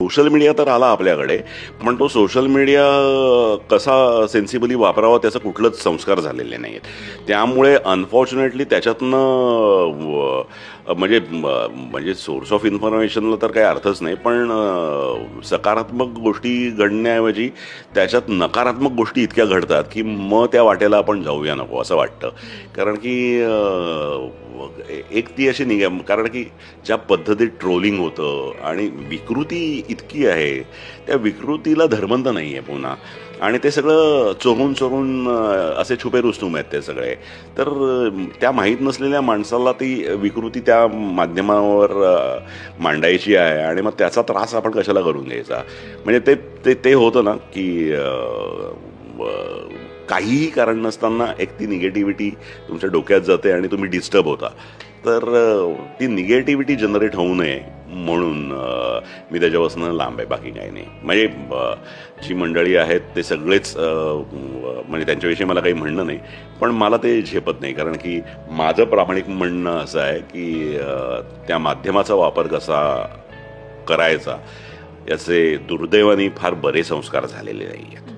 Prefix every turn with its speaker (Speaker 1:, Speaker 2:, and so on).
Speaker 1: Social media तर आला आपल्याकडे, पण तो सोशल मीडिया कसा सेन्सिबली वापरावा त्याचा कुठलंच संस्कार झालेले नाही आहेत. त्यामुळे अनफॉर्च्युनेटली त्याच्यातनं म्हणजे सोर्स ऑफ इन्फॉर्मेशनला तर काही अर्थच नाही, पण सकारात्मक गोष्टी घडण्याऐवजी त्याच्यात नकारात्मक गोष्टी इतक्या घडतात की मग त्या वाटेला आपण जाऊया नको असं वाटतं. कारण की एक ती अशी कारण की ज्या पद्धतीत ट्रोलिंग होतं आणि विकृती इतकी आहे, त्या विकृतीला धर्मंत नाही आहे पुन्हा. आणि ते सगळं चोरून चोरून असे छुपे रुस्तुम आहेत ते सगळे. तर त्या माहीत नसलेल्या माणसाला ती विकृती त्या माध्यमावर मांडायची आहे आणि मग त्याचा त्रास आपण कशाला करून घ्यायचा. म्हणजे ते ते ते होतं ना की काहीही कारण नसताना एक ती निगेटिव्हिटी तुमच्या डोक्यात जाते आणि तुम्ही डिस्टर्ब होता. तर ती निगेटिव्हिटी जनरेट होऊ नये म्हणून मी त्याच्यापासून लांब आहे, बाकी काही नाही. म्हणजे जी मंडळी आहेत ते सगळेच म्हणजे त्यांच्याविषयी मला काही म्हणणं नाही, पण मला ते झेपत नाही. कारण की माझं प्रामाणिक म्हणणं असं आहे की त्या माध्यमाचा वापर कसा करायचा याचे दुर्दैवाने फार बरे संस्कार झालेले नाही आहेत.